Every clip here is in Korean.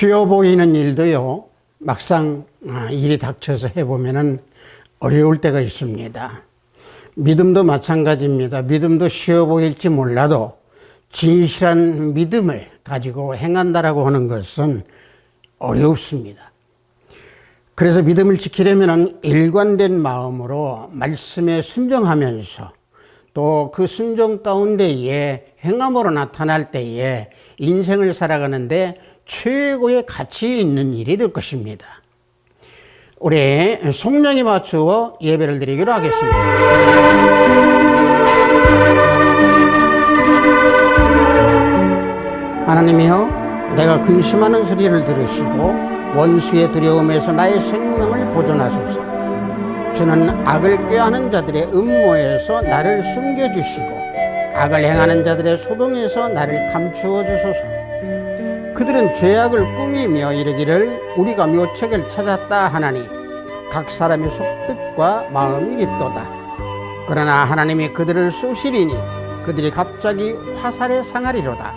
쉬워 보이는 일도요, 막상 일이 닥쳐서 해보면 어려울 때가 있습니다. 믿음도 마찬가지입니다. 믿음도 쉬워 보일지 몰라도 진실한 믿음을 가지고 행한다라고 하는 것은 어렵습니다. 그래서 믿음을 지키려면 일관된 마음으로 말씀에 순종하면서 또 그 순종 가운데에 행함으로 나타날 때에 인생을 살아가는데 최고의 가치 있는 일이 될 것입니다. 우리 성령에 맞추어 예배를 드리기로 하겠습니다. 하나님이여, 내가 근심하는 소리를 들으시고 원수의 두려움에서 나의 생명을 보존하소서. 주는 악을 꾀하는 자들의 음모에서 나를 숨겨주시고 악을 행하는 자들의 소동에서 나를 감추어 주소서. 그들은 죄악을 꾸미며 이르기를 우리가 묘책을 찾았다 하나니 각 사람의 속뜻과 마음이 있도다. 그러나 하나님이 그들을 쏘시리니 그들이 갑자기 화살에 상하리로다.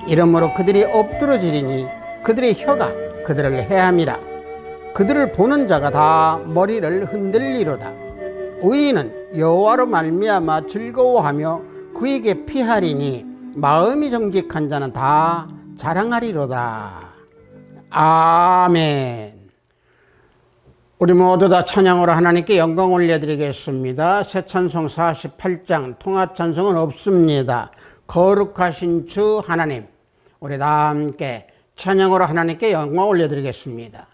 이러므로 그들이 엎드러지리니 그들의 혀가 그들을 해함이라. 그들을 보는 자가 다 머리를 흔들리로다. 의인은 여호와로 말미암아 즐거워하며 그에게 피하리니 마음이 정직한 자는 다 자랑하리로다. 아멘. 우리 모두 다 찬양으로 하나님께 영광 올려드리겠습니다. 새 찬송 48장 통합 찬송은 없습니다. 거룩하신 주 하나님, 우리 다 함께 찬양으로 하나님께 영광 올려드리겠습니다.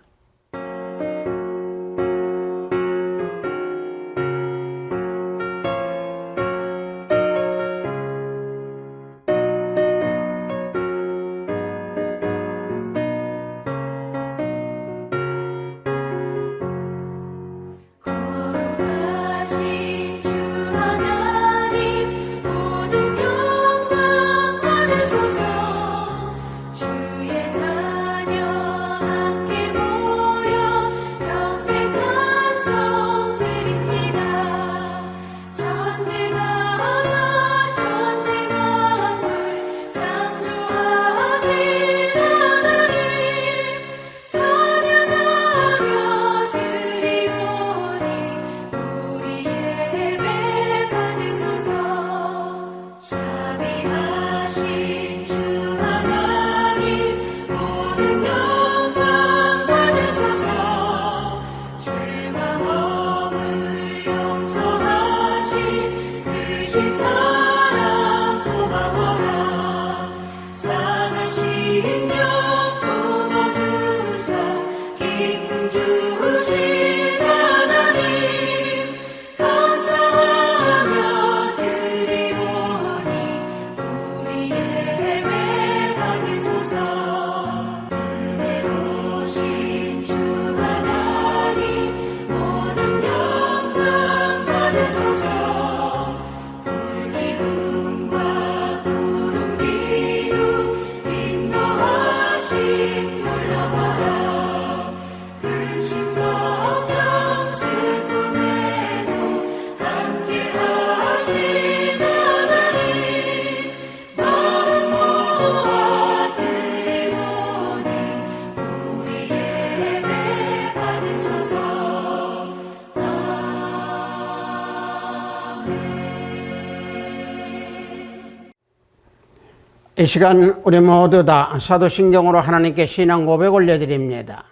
이 시간 우리 모두 다 사도신경으로 하나님께 신앙 고백 올려드립니다.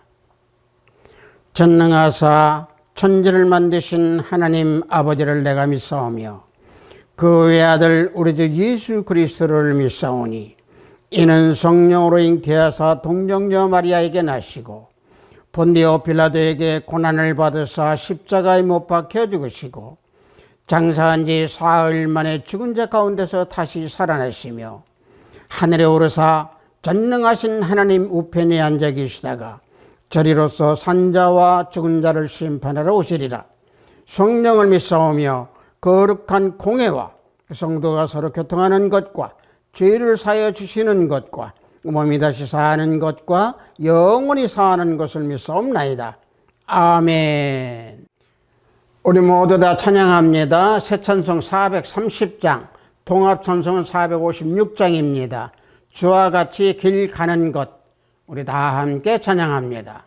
전능하사 천지를 만드신 하나님 아버지를 내가 믿사오며 그 외아들 우리 주 예수 그리스도를 믿사오니 이는 성령으로 잉태하사 동정녀 마리아에게 나시고 본디오 빌라도에게 고난을 받으사 십자가에 못 박혀 죽으시고 장사한 지 사흘 만에 죽은 자 가운데서 다시 살아나시며 하늘에 오르사 전능하신 하나님 우편에 앉아 계시다가 저리로서 산자와 죽은 자를 심판하러 오시리라. 성령을 믿사오며 거룩한 공회와 성도가 서로 교통하는 것과 죄를 사하여 주시는 것과 몸이 다시 사는 것과 영원히 사는 것을 믿사옵나이다. 아멘. 우리 모두 다 찬양합니다. 새 찬송 430장 통합 찬송은 456장입니다. 주와 같이 길 가는 것, 우리 다 함께 찬양합니다.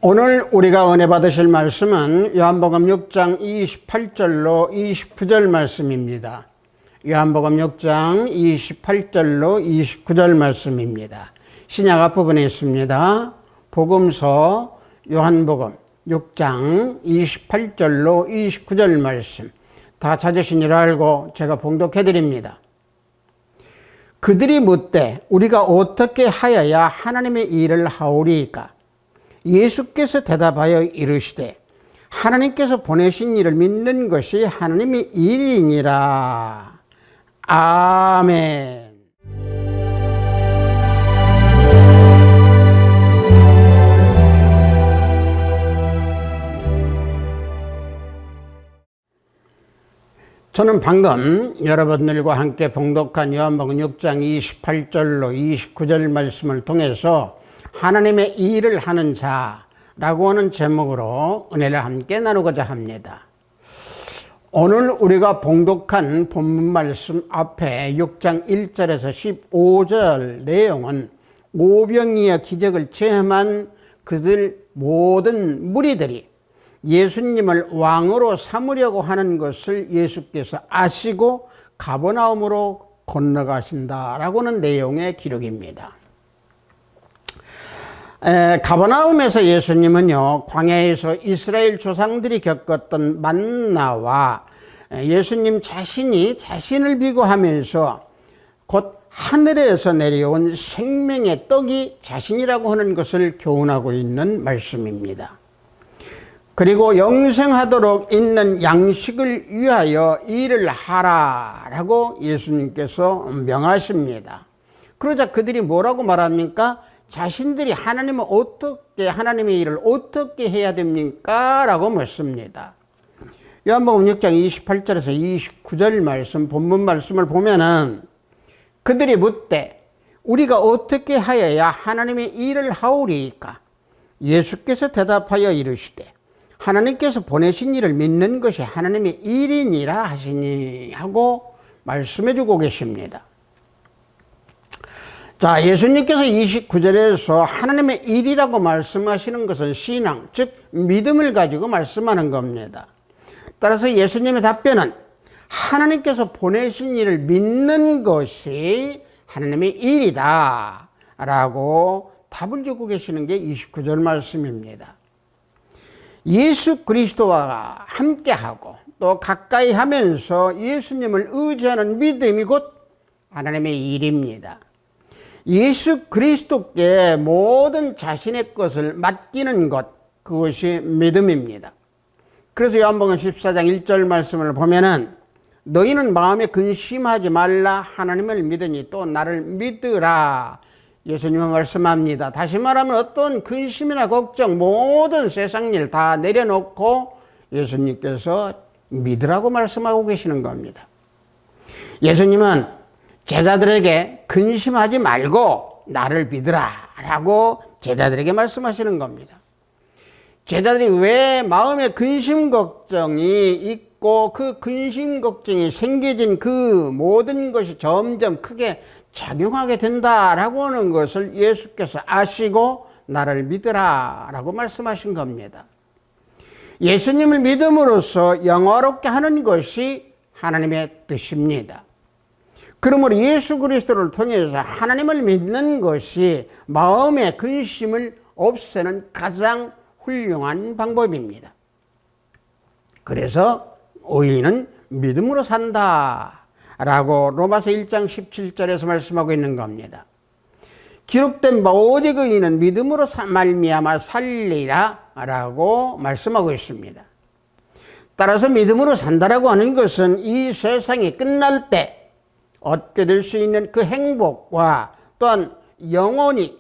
오늘 우리가 은혜 받으실 말씀은 요한복음 6장 28절로 29절 말씀입니다. 요한복음 6장 28절로 29절 말씀입니다. 신약 앞부분에 있습니다. 복음서 요한복음 6장 28절로 29절 말씀 다 찾으신 줄 알고 제가 봉독해 드립니다. 그들이 묻되 우리가 어떻게 하여야 하나님의 일을 하오리이까? 예수께서 대답하여 이르시되 하나님께서 보내신 이를 믿는 것이 하나님의 일이니라. 아멘. 저는 방금 여러분들과 함께 봉독한 요한복음 6장 28절로 29절 말씀을 통해서 하나님의 일을 하는 자라고 하는 제목으로 은혜를 함께 나누고자 합니다. 오늘 우리가 봉독한 본문 말씀 앞에 6장 1절에서 15절 내용은 오병이어 기적을 체험한 그들 모든 무리들이 예수님을 왕으로 삼으려고 하는 것을 예수께서 아시고 가버나움으로 건너가신다라고는 내용의 기록입니다. 가버나움에서 예수님은요, 광야에서 이스라엘 조상들이 겪었던 만나와 예수님 자신이 자신을 비교하면서 곧 하늘에서 내려온 생명의 떡이 자신이라고 하는 것을 교훈하고 있는 말씀입니다. 그리고 영생하도록 있는 양식을 위하여 일을 하라라고 예수님께서 명하십니다. 그러자 그들이 뭐라고 말합니까? 자신들이 하나님의 일을 어떻게 해야 됩니까? 라고 묻습니다. 요한복음 6장 28절에서 29절 말씀, 본문 말씀을 보면은 그들이 묻되 우리가 어떻게 하여야 하나님의 일을 하오리이까? 예수께서 대답하여 이르시되 하나님께서 보내신 일을 믿는 것이 하나님의 일이니라 하시니 하고 말씀해 주고 계십니다. 자, 예수님께서 29절에서 하나님의 일이라고 말씀하시는 것은 신앙, 즉 믿음을 가지고 말씀하는 겁니다. 따라서 예수님의 답변은 하나님께서 보내신 일을 믿는 것이 하나님의 일이다 라고 답을 주고 계시는 게 29절 말씀입니다. 예수 그리스도와 함께하고 또 가까이 하면서 예수님을 의지하는 믿음이 곧 하나님의 일입니다. 예수 그리스도께 모든 자신의 것을 맡기는 것, 그것이 믿음입니다. 그래서 요한복음 14장 1절 말씀을 보면은 너희는 마음에 근심하지 말라, 하나님을 믿으니 또 나를 믿으라. 예수님은 말씀합니다. 다시 말하면 어떤 근심이나 걱정, 모든 세상 일 다 내려놓고 예수님께서 믿으라고 말씀하고 계시는 겁니다. 예수님은 제자들에게 근심하지 말고 나를 믿으라 라고 제자들에게 말씀하시는 겁니다. 제자들이 왜 마음에 근심 걱정이 있고 그 근심 걱정이 생겨진 그 모든 것이 점점 크게 작용하게 된다라고 하는 것을 예수께서 아시고 나를 믿으라 라고 말씀하신 겁니다. 예수님을 믿음으로써 영화롭게 하는 것이 하나님의 뜻입니다. 그러므로 예수 그리스도를 통해서 하나님을 믿는 것이 마음의 근심을 없애는 가장 훌륭한 방법입니다. 그래서 의인은 믿음으로 산다 라고 로마서 1장 17절에서 말씀하고 있는 겁니다. 기록된 바 오직 의인은 믿음으로 말미암아 살리라 라고 말씀하고 있습니다. 따라서 믿음으로 산다라고 하는 것은 이 세상이 끝날 때 얻게 될 수 있는 그 행복과 또한 영원히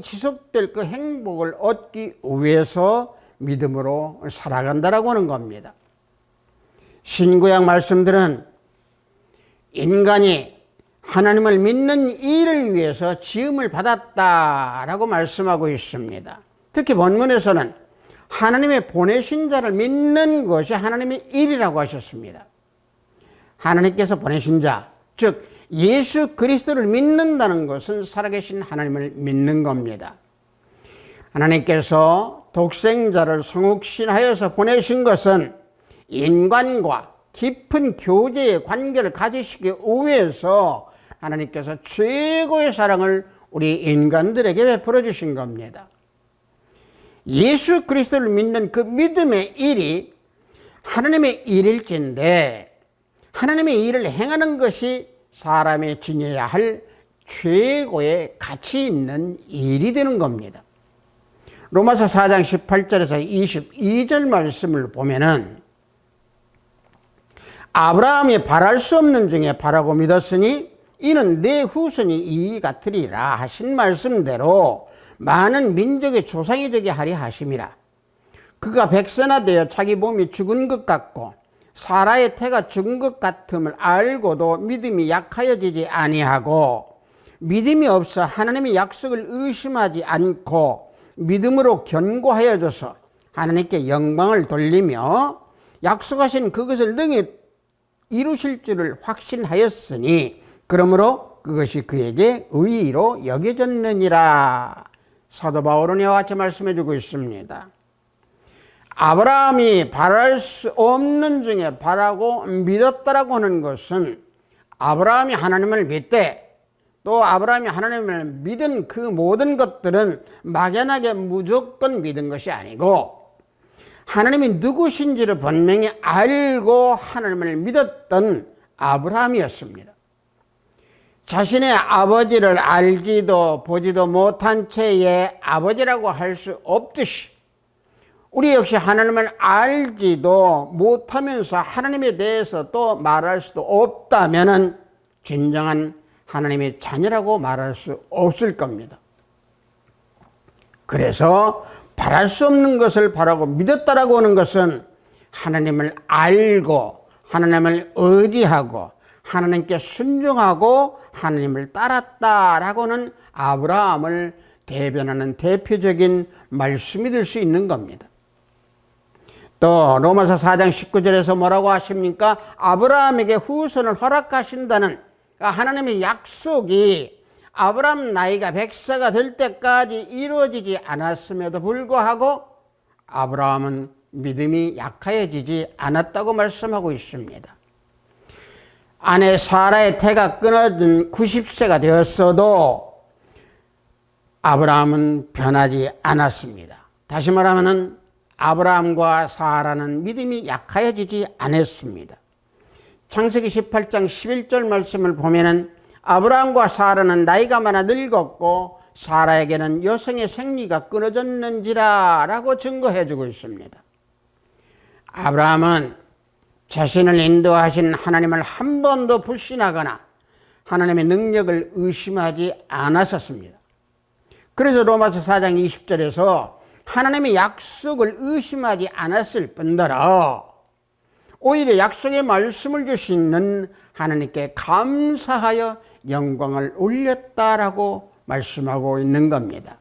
지속될 그 행복을 얻기 위해서 믿음으로 살아간다라고 하는 겁니다. 신구약 말씀들은 인간이 하나님을 믿는 일을 위해서 지음을 받았다라고 말씀하고 있습니다. 특히 본문에서는 하나님의 보내신 자를 믿는 것이 하나님의 일이라고 하셨습니다. 하나님께서 보내신 자, 즉 예수 그리스도를 믿는다는 것은 살아계신 하나님을 믿는 겁니다. 하나님께서 독생자를 성육신하여서 보내신 것은 인간과 깊은 교제의 관계를 가지시기 위해서 하나님께서 최고의 사랑을 우리 인간들에게 베풀어 주신 겁니다. 예수 그리스도를 믿는 그 믿음의 일이 하나님의 일일진데 하나님의 일을 행하는 것이 사람이 지녀야 할 최고의 가치 있는 일이 되는 겁니다. 로마서 4장 18절에서 22절 말씀을 보면은 아브라함이 바랄 수 없는 중에 바라고 믿었으니 이는 내 후손이 이 같으리라 하신 말씀대로 많은 민족의 조상이 되게 하리 하심이라. 그가 백세나 되어 자기 몸이 죽은 것 같고 사라의 태가 죽은 것 같음을 알고도 믿음이 약하여지지 아니하고 믿음이 없어 하나님의 약속을 의심하지 않고 믿음으로 견고하여져서 하나님께 영광을 돌리며 약속하신 그것을 능히 이루실 줄을 확신하였으니 그러므로 그것이 그에게 의의로 여겨졌느니라. 사도 바울은 이와 같이 말씀해 주고 있습니다. 아브라함이 바랄 수 없는 중에 바라고 믿었다라고 하는 것은 아브라함이 하나님을 믿되 또 아브라함이 하나님을 믿은 그 모든 것들은 막연하게 무조건 믿은 것이 아니고 하나님이 누구신지를 분명히 알고 하나님을 믿었던 아브라함이었습니다. 자신의 아버지를 알지도 보지도 못한 채의 아버지라고 할 수 없듯이 우리 역시 하나님을 알지도 못하면서 하나님에 대해서 또 말할 수도 없다면은 진정한 하나님의 자녀라고 말할 수 없을 겁니다. 그래서 바랄 수 없는 것을 바라고 믿었다라고 하는 것은 하나님을 알고 하나님을 의지하고 하나님께 순종하고 하나님을 따랐다라고는 아브라함을 대변하는 대표적인 말씀이 될 수 있는 겁니다. 또 로마서 4장 19절에서 뭐라고 하십니까? 아브라함에게 후손을 허락하신다는 하나님의 약속이 아브라함 나이가 100세가 될 때까지 이루어지지 않았음에도 불구하고 아브라함은 믿음이 약하여지지 않았다고 말씀하고 있습니다. 아내 사라의 태가 끊어진 90세가 되었어도 아브라함은 변하지 않았습니다. 다시 말하면 아브라함과 사라는 믿음이 약하여지지 않았습니다. 창세기 18장 11절 말씀을 보면은 아브라함과 사라는 나이가 많아 늙었고 사라에게는 여성의 생리가 끊어졌는지라 라고 증거해 주고 있습니다. 아브라함은 자신을 인도하신 하나님을 한 번도 불신하거나 하나님의 능력을 의심하지 않았었습니다. 그래서 로마서 4장 20절에서 하나님의 약속을 의심하지 않았을 뿐더러 오히려 약속의 말씀을 주시는 하나님께 감사하여 영광을 올렸다라고 말씀하고 있는 겁니다.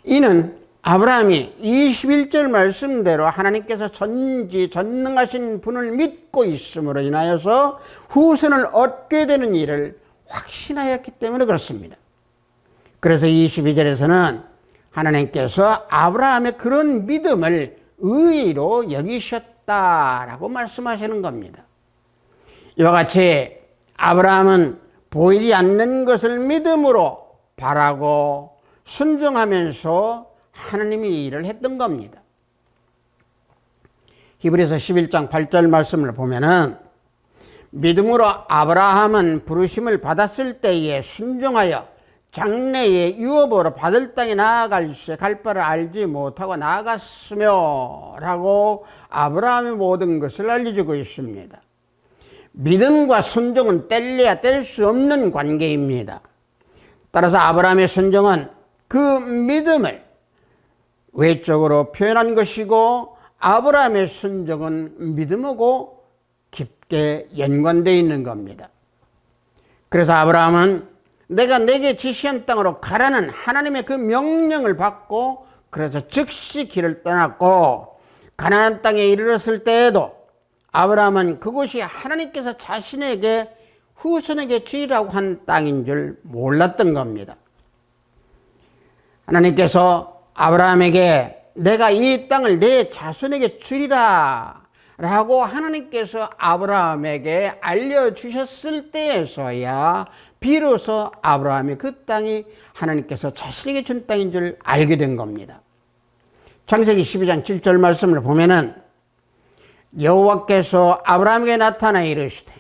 이는 아브라함이 21절 말씀대로 하나님께서 전능하신 분을 믿고 있음으로 인하여서 후손을 얻게 되는 일을 확신하였기 때문에 그렇습니다. 그래서 22절에서는 하나님께서 아브라함의 그런 믿음을 의로 여기셨다라고 말씀하시는 겁니다. 이와 같이 아브라함은 보이지 않는 것을 믿음으로 바라고 순종하면서 하나님이 일을 했던 겁니다. 히브리서 11장 8절 말씀을 보면은 믿음으로 아브라함은 부르심을 받았을 때에 순종하여 장래의 유업으로 받을 땅에 나아갈새 갈 바를 알지 못하고 나아갔으며 라고 아브라함의 모든 것을 알려주고 있습니다. 믿음과 순종은 뗄래야 뗄 수 없는 관계입니다. 따라서 아브라함의 순종은 그 믿음을 외적으로 표현한 것이고 아브라함의 순종은 믿음하고 깊게 연관되어 있는 겁니다. 그래서 아브라함은 내가 내게 지시한 땅으로 가라는 하나님의 그 명령을 받고 그래서 즉시 길을 떠났고 가나안 땅에 이르렀을 때에도 아브라함은 그곳이 하나님께서 자신에게 후손에게 주리라고 한 땅인 줄 몰랐던 겁니다. 하나님께서 아브라함에게 내가 이 땅을 내 자손에게 주리라 라고 하나님께서 아브라함에게 알려주셨을 때에서야 비로소 아브라함이 그 땅이 하나님께서 자신에게 준 땅인 줄 알게 된 겁니다. 창세기 12장 7절 말씀을 보면은 여호와께서 아브라함에게 나타나 이르시되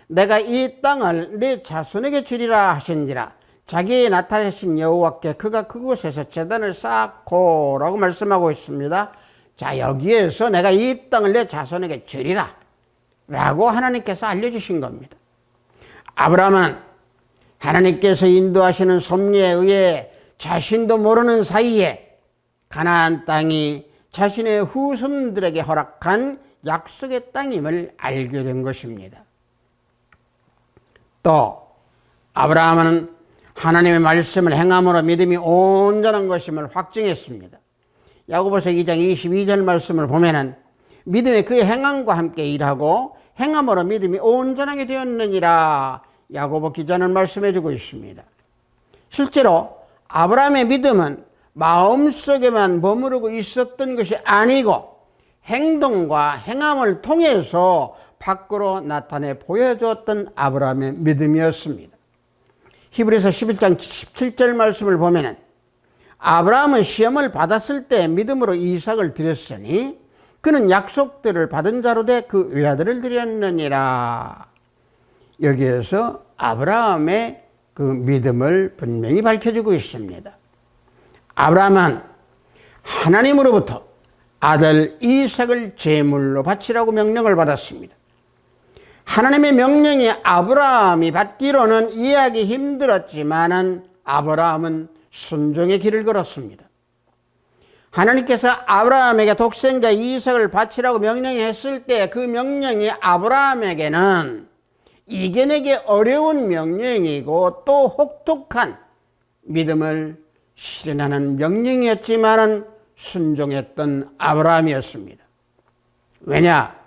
내가 이 땅을 내 자손에게 주리라 하신지라 자기의 나타내신 여호와께 그가 그곳에서 제단을 쌓고 라고 말씀하고 있습니다. 자, 여기에서 내가 이 땅을 내 자손에게 주리라 라고 하나님께서 알려주신 겁니다. 아브라함은 하나님께서 인도하시는 섭리에 의해 자신도 모르는 사이에 가나안 땅이 자신의 후손들에게 허락한 약속의 땅임을 알게 된 것입니다. 또 아브라함은 하나님의 말씀을 행함으로 믿음이 온전한 것임을 확증했습니다. 야고보서 2장 22절 말씀을 보면은 믿음의 그 행함과 함께 일하고 행함으로 믿음이 온전하게 되었느니라 야고보 기자는 말씀해 주고 있습니다. 실제로 아브라함의 믿음은 마음속에만 머무르고 있었던 것이 아니고 행동과 행함을 통해서 밖으로 나타내 보여주었던 아브라함의 믿음이었습니다. 히브리서 11장 17절 말씀을 보면은 아브라함은 시험을 받았을 때 믿음으로 이삭을 드렸으니 그는 약속들을 받은 자로 돼 그 외아들을 드렸느니라. 여기에서 아브라함의 그 믿음을 분명히 밝혀주고 있습니다. 아브라함은 하나님으로부터 아들 이삭을 제물로 바치라고 명령을 받았습니다. 하나님의 명령이 아브라함이 받기로는 이해하기 힘들었지만은 아브라함은 순종의 길을 걸었습니다. 하나님께서 아브라함에게 독생자 이삭을 바치라고 명령했을 때 그 명령이 아브라함에게는 이겨내기 어려운 명령이고 또 혹독한 믿음을 실현하는 명령이었지만은 순종했던 아브라함이었습니다. 왜냐?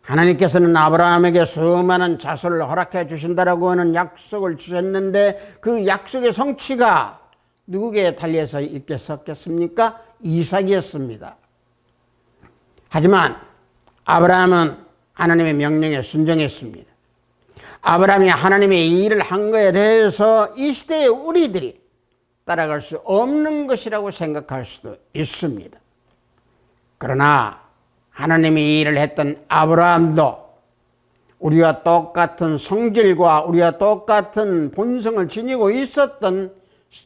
하나님께서는 아브라함에게 수많은 자손을 허락해 주신다라고 하는 약속을 주셨는데 그 약속의 성취가 누구에게 달려서 있겠습니까? 이삭이었습니다. 하지만 아브라함은 하나님의 명령에 순종했습니다. 아브라함이 하나님의 이 일을 한 것에 대해서 이 시대의 우리들이 따라갈 수 없는 것이라고 생각할 수도 있습니다. 그러나 하나님이 이 일을 했던 아브라함도 우리와 똑같은 성질과 우리와 똑같은 본성을 지니고 있었던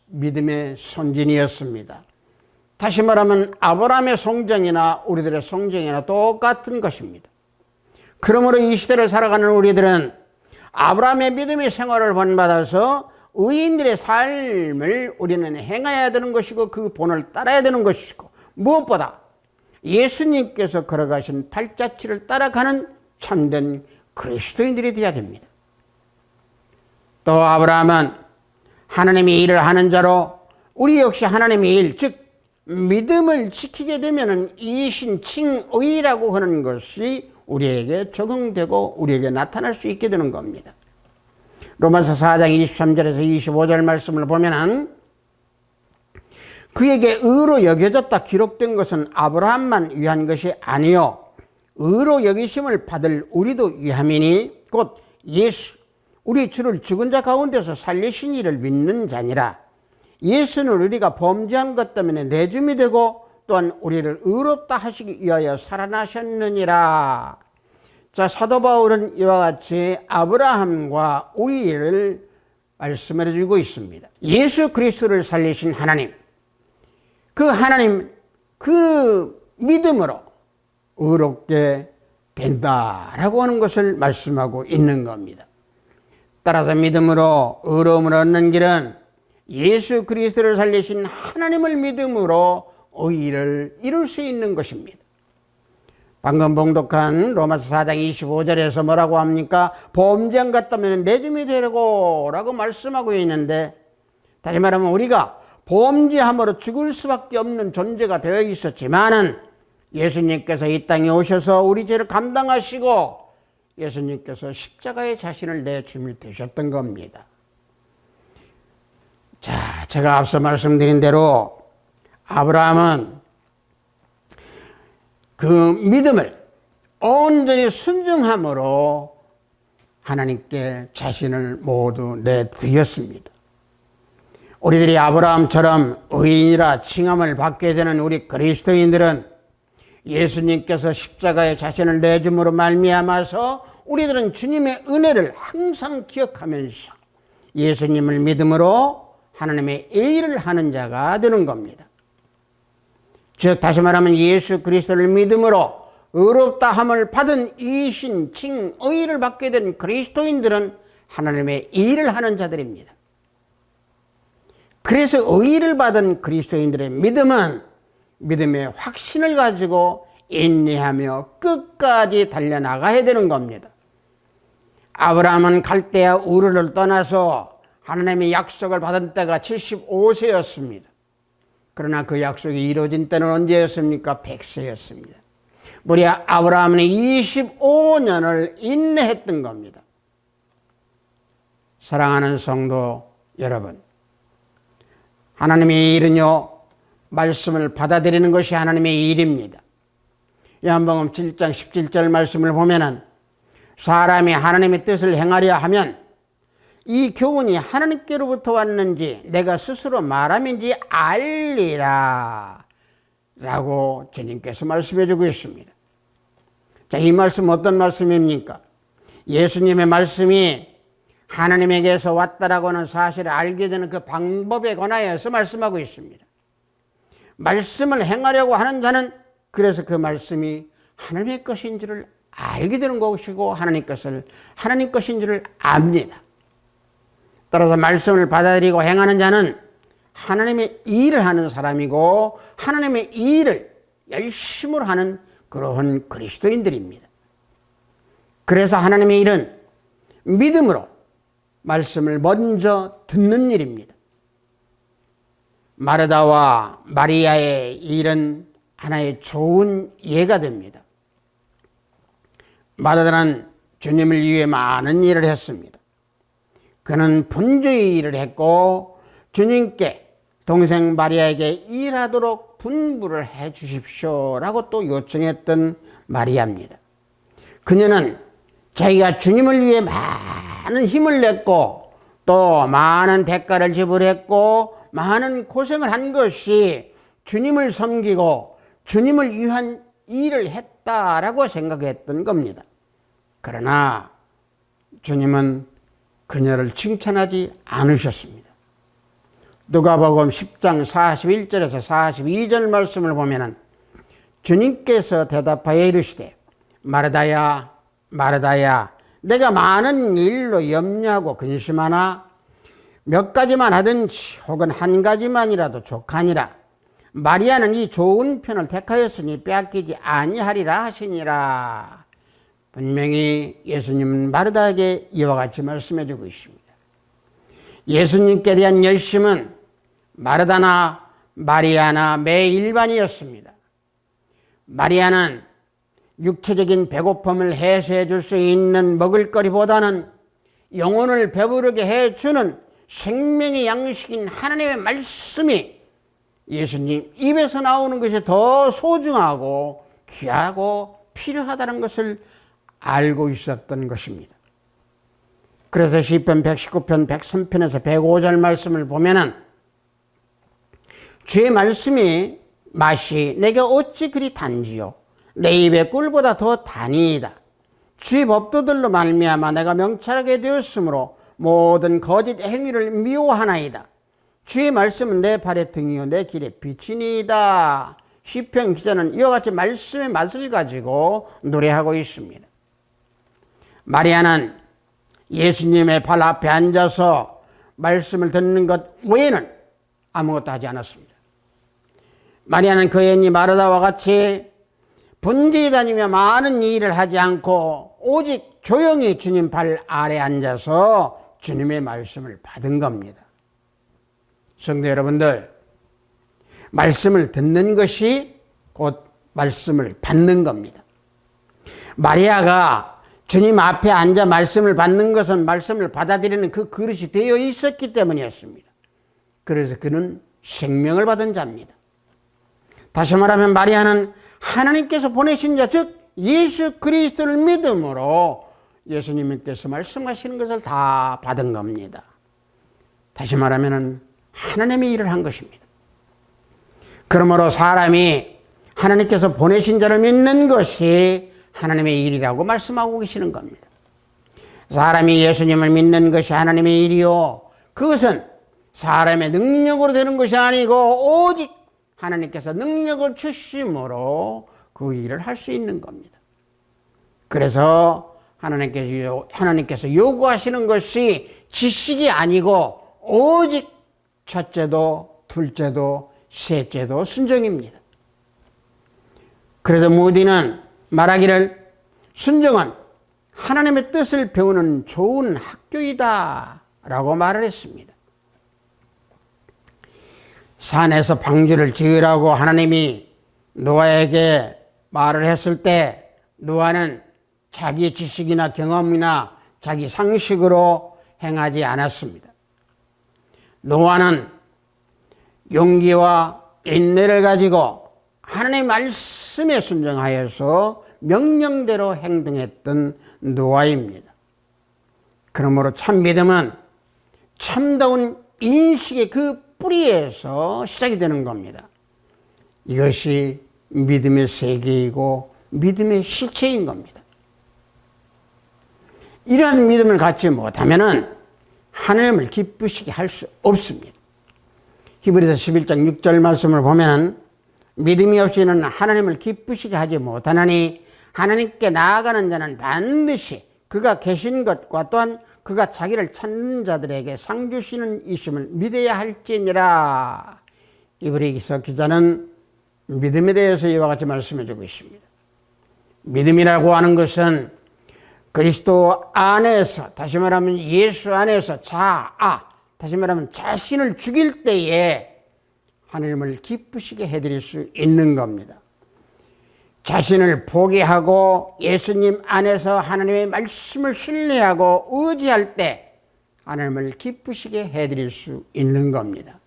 믿음의 선진이었습니다. 다시 말하면 아브라함의 성정이나 우리들의 성정이나 똑같은 것입니다. 그러므로 이 시대를 살아가는 우리들은 아브라함의 믿음의 생활을 본받아서 의인들의 삶을 우리는 행해야 되는 것이고 그 본을 따라야 되는 것이고 무엇보다 예수님께서 걸어가신 발자취를 따라가는 참된 그리스도인들이 되어야 됩니다. 또 아브라함은 하나님의 일을 하는 자로 우리 역시 하나님의 일, 즉 믿음을 지키게 되면 이신 칭의라고 하는 것이 우리에게 적용되고 우리에게 나타날 수 있게 되는 겁니다. 로마서 4장 23절에서 25절 말씀을 보면은 그에게 의로 여겨졌다 기록된 것은 아브라함만 위한 것이 아니요 의로 여기심을 받을 우리도 위함이니 곧 예수 우리 주를 죽은 자 가운데서 살리신 이를 믿는 자니라. 예수는 우리가 범죄한 것 때문에 내줌이 되고 또한 우리를 의롭다 하시기 위하여 살아나셨느니라. 자, 사도 바울은 이와 같이 아브라함과 우리를 말씀해 주고 있습니다. 예수 그리스도를 살리신 하나님, 그 하나님 그 믿음으로 의롭게 된다라고 하는 것을 말씀하고 있는 겁니다. 따라서 믿음으로 의로움을 얻는 길은 예수 그리스도를 살리신 하나님을 믿음으로 의를 이룰 수 있는 것입니다. 방금 봉독한 로마서 4장 25절에서 뭐라고 합니까? 범죄한 것 때문에 내줌이 되고 라고 말씀하고 있는데, 다시 말하면 우리가 범죄함으로 죽을 수밖에 없는 존재가 되어 있었지만은 예수님께서 이 땅에 오셔서 우리 죄를 감당하시고 예수님께서 십자가에 자신을 내줌이 되셨던 겁니다. 자, 제가 앞서 말씀드린 대로 아브라함은 그 믿음을 온전히 순종함으로 하나님께 자신을 모두 내드렸습니다. 우리들이 아브라함처럼 의인이라 칭함을 받게 되는 우리 그리스도인들은 예수님께서 십자가에 자신을 내줌으로 말미암아서 우리들은 주님의 은혜를 항상 기억하면서 예수님을 믿음으로 하나님의 일을 하는 자가 되는 겁니다. 즉 다시 말하면 예수 그리스도를 믿음으로 의롭다 함을 받은 이신 칭의를 받게 된 그리스도인들은 하나님의 일을 하는 자들입니다. 그래서 의를 받은 그리스도인들의 믿음은 믿음의 확신을 가지고 인내하며 끝까지 달려나가야 되는 겁니다. 아브라함은 갈대아 우르를 떠나서 하나님의 약속을 받은 때가 75세였습니다. 그러나 그 약속이 이루어진 때는 언제였습니까? 100세였습니다. 무려 아브라함은 25년을 인내했던 겁니다. 사랑하는 성도 여러분, 하나님의 일은요, 말씀을 받아들이는 것이 하나님의 일입니다. 요한복음 7장 17절 말씀을 보면은 사람이 하나님의 뜻을 행하려 하면 이 교훈이 하나님께로부터 왔는지 내가 스스로 말함인지 알리라 라고 주님께서 말씀해 주고 있습니다. 자, 이 말씀 어떤 말씀입니까? 예수님의 말씀이 하나님에게서 왔다라고 하는 사실을 알게 되는 그 방법에 관하여서 말씀하고 있습니다. 말씀을 행하려고 하는 자는 그래서 그 말씀이 하나님의 것인 줄을 알게 되는 것이고 하나님 것인 줄을 압니다. 따라서 말씀을 받아들이고 행하는 자는 하나님의 일을 하는 사람이고 하나님의 일을 열심으로 하는 그러한 그리스도인들입니다. 그래서 하나님의 일은 믿음으로 말씀을 먼저 듣는 일입니다. 마르다와 마리아의 일은 하나의 좋은 예가 됩니다. 마르다는 주님을 위해 많은 일을 했습니다. 그는 분주히 일을 했고 주님께 동생 마리아에게 일하도록 분부를 해 주십시오라고 또 요청했던 마리아입니다. 그녀는 자기가 주님을 위해 많은 힘을 냈고 또 많은 대가를 지불했고 많은 고생을 한 것이 주님을 섬기고 주님을 위한 일을 했다라고 생각했던 겁니다. 그러나 주님은 그녀를 칭찬하지 않으셨습니다. 누가복음 10장 41절에서 42절 말씀을 보면은 주님께서 대답하여 이르시되 마르다야 마르다야 내가 많은 일로 염려하고 근심하나 몇 가지만 하든지 혹은 한 가지만이라도 족하니라. 마리아는 이 좋은 편을 택하였으니 빼앗기지 아니하리라 하시니라. 분명히 예수님은 마르다에게 이와 같이 말씀해 주고 있습니다. 예수님께 대한 열심은 마르다나 마리아나 매일반이었습니다. 마리아는 육체적인 배고픔을 해소해 줄 수 있는 먹을거리보다는 영혼을 배부르게 해주는 생명의 양식인 하나님의 말씀이 예수님 입에서 나오는 것이 더 소중하고 귀하고 필요하다는 것을 알고 있었던 것입니다. 그래서 시편 119편 103편에서 105절 말씀을 보면은 주의 말씀이 맛이 내게 어찌 그리 단지요 내 입의 꿀보다 더 단이이다. 주의 법도들로 말미암아 내가 명철하게 되었으므로 모든 거짓 행위를 미워하나이다. 주의 말씀은 내 발의 등이요 내 길의 빛이니이다. 시편 기자는 이와 같이 말씀의 맛을 가지고 노래하고 있습니다. 마리아는 예수님의 발 앞에 앉아서 말씀을 듣는 것 외에는 아무것도 하지 않았습니다. 마리아는 그 애니 마르다와 같이 분주히 다니며 많은 일을 하지 않고 오직 조용히 주님 발 아래 앉아서 주님의 말씀을 받은 겁니다. 성도 여러분들, 말씀을 듣는 것이 곧 말씀을 받는 겁니다. 마리아가 주님 앞에 앉아 말씀을 받는 것은 말씀을 받아들이는 그 그릇이 되어 있었기 때문이었습니다. 그래서 그는 생명을 받은 자입니다. 다시 말하면 마리아는 하나님께서 보내신 자, 즉 예수 그리스도를 믿음으로 예수님께서 말씀하시는 것을 다 받은 겁니다. 다시 말하면 하나님의 일을 한 것입니다. 그러므로 사람이 하나님께서 보내신 자를 믿는 것이 하나님의 일이라고 말씀하고 계시는 겁니다. 사람이 예수님을 믿는 것이 하나님의 일이요, 그것은 사람의 능력으로 되는 것이 아니고 오직 하나님께서 능력을 주심으로 그 일을 할 수 있는 겁니다. 그래서 하나님께서 요구하시는 것이 지식이 아니고 오직 첫째도 둘째도 셋째도 순종입니다. 그래서 무디는 말하기를 순종은 하나님의 뜻을 배우는 좋은 학교이다 라고 말을 했습니다. 산에서 방주를 지으라고 하나님이 노아에게 말을 했을 때 노아는 자기 지식이나 경험이나 자기 상식으로 행하지 않았습니다. 노아는 용기와 인내를 가지고 하나님의 말씀에 순종하여서 명령대로 행동했던 노아입니다. 그러므로 참 믿음은 참다운 인식의 그 뿌리에서 시작이 되는 겁니다. 이것이 믿음의 세계이고 믿음의 실체인 겁니다. 이러한 믿음을 갖지 못하면 하나님을 기쁘시게 할 수 없습니다. 히브리서 11장 6절 말씀을 보면 믿음이 없이는 하나님을 기쁘시게 하지 못하나니 하나님께 나아가는 자는 반드시 그가 계신 것과 또한 그가 자기를 찾는 자들에게 상 주시는 이심을 믿어야 할지니라. 히브리서 기자는 믿음에 대해서 이와 같이 말씀해 주고 있습니다. 믿음이라고 하는 것은 그리스도 안에서, 다시 말하면 예수 안에서 다시 말하면 자신을 죽일 때에 하나님을 기쁘시게 해드릴 수 있는 겁니다. 자신을 포기하고 예수님 안에서 하나님의 말씀을 신뢰하고 의지할 때 하나님을 기쁘시게 해드릴 수 있는 겁니다.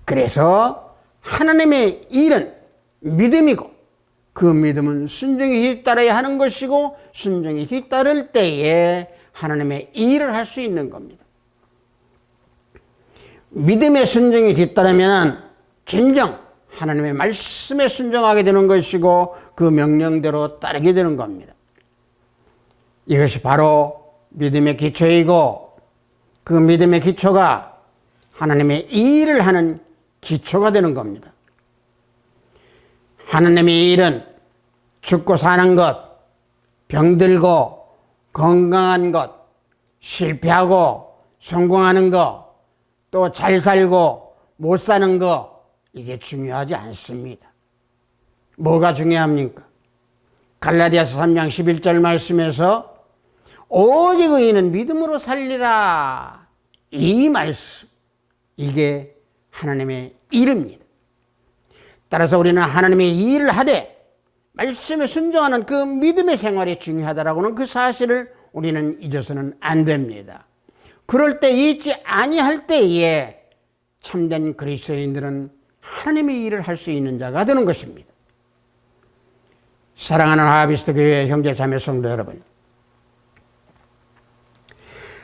그래서 하나님의 일은 믿음이고, 그 믿음은 순종이 뒤따라야 하는 것이고, 순종이 뒤따를 때에 하나님의 일을 할 수 있는 겁니다. 믿음의 순종이 뒤따르면 진정 하나님의 말씀에 순종하게 되는 것이고, 그 명령대로 따르게 되는 겁니다. 이것이 바로 믿음의 기초이고, 그 믿음의 기초가 하나님의 일을 하는 기초가 되는 겁니다. 하나님의 일은 죽고 사는 것, 병들고 건강한 것, 실패하고 성공하는 것, 또 잘 살고 못 사는 것, 이게 중요하지 않습니다. 뭐가 중요합니까? 갈라디아서 3장 11절 말씀에서 오직 의인은 믿음으로 살리라, 이 말씀, 이게 하나님의 일입니다. 따라서 우리는 하나님의 일을 하되 말씀에 순종하는 그 믿음의 생활이 중요하다라고는 그 사실을 우리는 잊어서는 안 됩니다. 그럴 때 잊지 아니할 때에 참된 그리스도인들은 하나님의 일을 할 수 있는 자가 되는 것입니다. 사랑하는 하나비스트 교회 형제 자매 성도 여러분,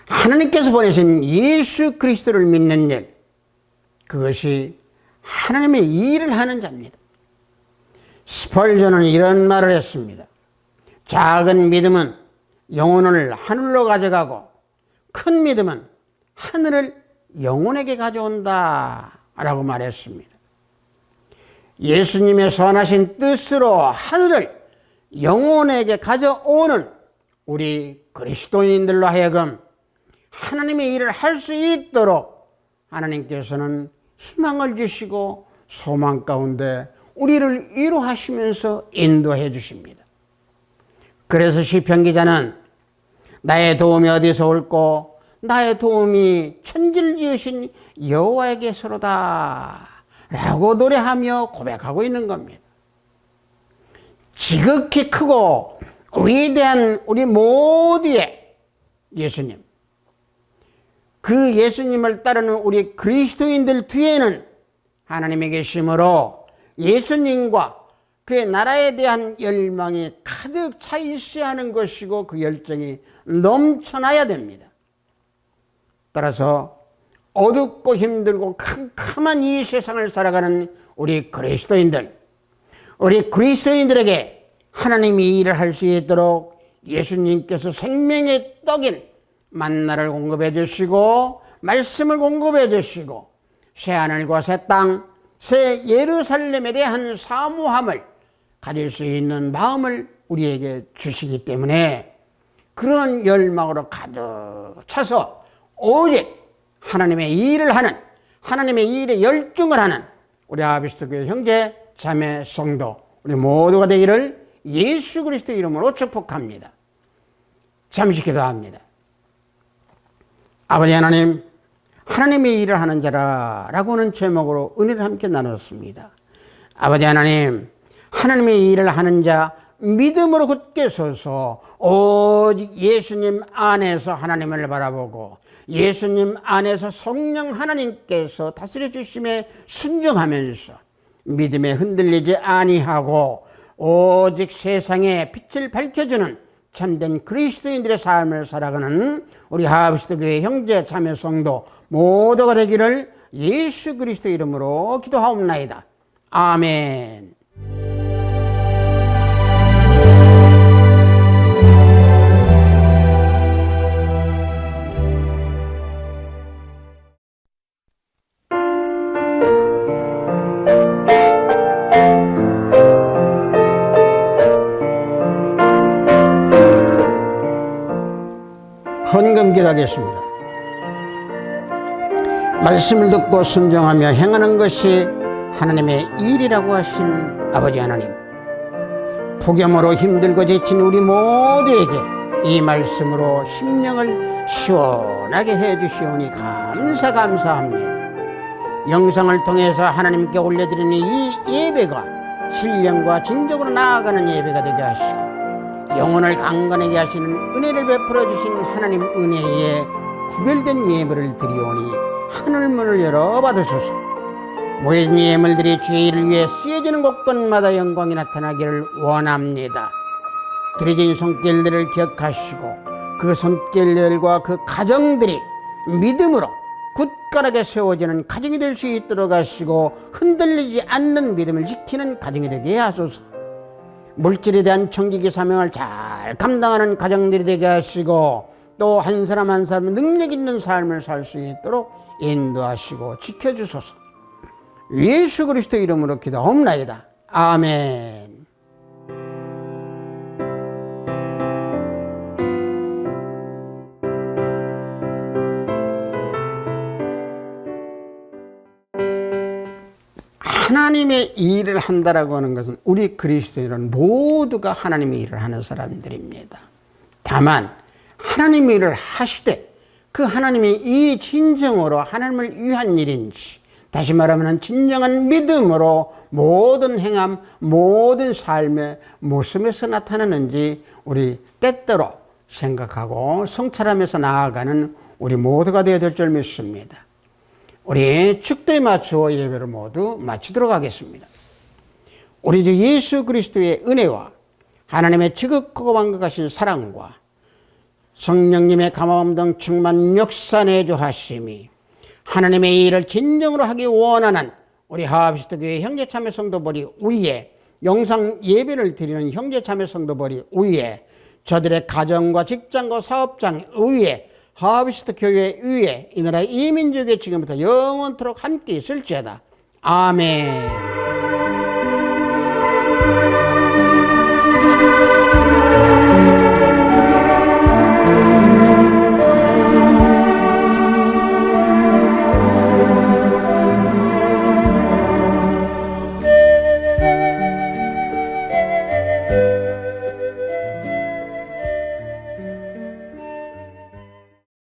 하나님께서 보내신 예수 그리스도를 믿는 일, 그것이 하나님의 일을 하는 자입니다. 스펄전은 이런 말을 했습니다. 작은 믿음은 영혼을 하늘로 가져가고, 큰 믿음은 하늘을 영혼에게 가져온다 라고 말했습니다. 예수님의 선하신 뜻으로 하늘을 영혼에게 가져오는 우리 그리스도인들로 하여금 하나님의 일을 할 수 있도록 하나님께서는 희망을 주시고 소망 가운데 우리를 위로하시면서 인도해 주십니다. 그래서 시편 기자는 나의 도움이 어디서 올꼬, 나의 도움이 천지를 지으신 여호와에게서로다 라고 노래하며 고백하고 있는 겁니다. 지극히 크고 위대한 우리 모두의 예수님, 그 예수님을 따르는 우리 그리스도인들 뒤에는 하나님이 계심으로 예수님과 그의 나라에 대한 열망이 가득 차 있어야 하는 것이고, 그 열정이 넘쳐나야 됩니다. 따라서 어둡고 힘들고 캄캄한 이 세상을 살아가는 우리 그리스도인들에게 하나님이 일을 할 수 있도록 예수님께서 생명의 떡인 만나를 공급해 주시고, 말씀을 공급해 주시고, 새하늘과 새 땅, 새 예루살렘에 대한 사모함을 가질 수 있는 마음을 우리에게 주시기 때문에 그런 열망으로 가득 차서 오직 하나님의 일을 하는, 하나님의 일에 열중을 하는 우리 아비스트 교회 형제 자매 성도 우리 모두가 되기를 예수 그리스도 이름으로 축복합니다. 잠시 기도합니다. 아버지 하나님, 하나님의 일을 하는 자라라고는 제목으로 은혜를 함께 나눴습니다. 아버지 하나님, 하나님의 일을 하는 자 믿음으로 굳게 서서 오직 예수님 안에서 하나님을 바라보고 예수님 안에서 성령 하나님께서 다스려 주심에 순종하면서 믿음에 흔들리지 아니하고 오직 세상에 빛을 밝혀주는 참된 그리스도인들의 삶을 살아가는 우리 하비스트 교회 형제 자매 성도 모두가 되기를 예수 그리스도 이름으로 기도하옵나이다. 아멘. 헌금 기도하겠습니다. 말씀을 듣고 순종하며 행하는 것이 하나님의 일이라고 하신 아버지 하나님, 폭염으로 힘들고 지친 우리 모두에게 이 말씀으로 심령을 시원하게 해주시오니 감사합니다. 영상을 통해서 하나님께 올려드리는 이 예배가 신령과 진정으로 나아가는 예배가 되게 하시고 영혼을 강건하게 하시는 은혜를 베풀어 주신 하나님 은혜에 구별된 예물을 드리오니 하늘문을 열어 받으소서. 모인 예물들이 주의 일을 위해 쓰여지는 곳곳마다 영광이 나타나기를 원합니다. 드려진 손길들을 기억하시고 그 손길들과 그 가정들이 믿음으로 굳건하게 세워지는 가정이 될 수 있도록 하시고 흔들리지 않는 믿음을 지키는 가정이 되게 하소서. 물질에 대한 청지기 사명을 잘 감당하는 가정들이 되게 하시고 또 한 사람 한 사람 능력 있는 삶을 살 수 있도록 인도하시고 지켜주소서. 예수 그리스도 이름으로 기도하옵나이다. 아멘. 하나님의 일을 한다라고 하는 것은 우리 그리스도인은 모두가 하나님의 일을 하는 사람들입니다. 다만 하나님의 일을 하시되 그 하나님의 일이 진정으로 하나님을 위한 일인지, 다시 말하면 진정한 믿음으로 모든 행함, 모든 삶의 모습에서 나타나는지 우리 때때로 생각하고 성찰하면서 나아가는 우리 모두가 되어야 될 줄 믿습니다. 우리 축도에 맞추어 예배를 모두 마치도록 하겠습니다. 우리 주 예수 그리스도의 은혜와 하나님의 지극하고 완벽하신 사랑과 성령님의 감화감동 충만 역사 내주하심이 하나님의 일을 진정으로 하기 원하는 우리 하합시스터교회 형제자매 성도벌이 위에, 영상 예배를 드리는 형제자매 성도벌이 위에, 저들의 가정과 직장과 사업장 위에, 하합시스터 교회 위에 이 나라 이 민족에 지금부터 영원토록 함께 있을지어다. 아멘.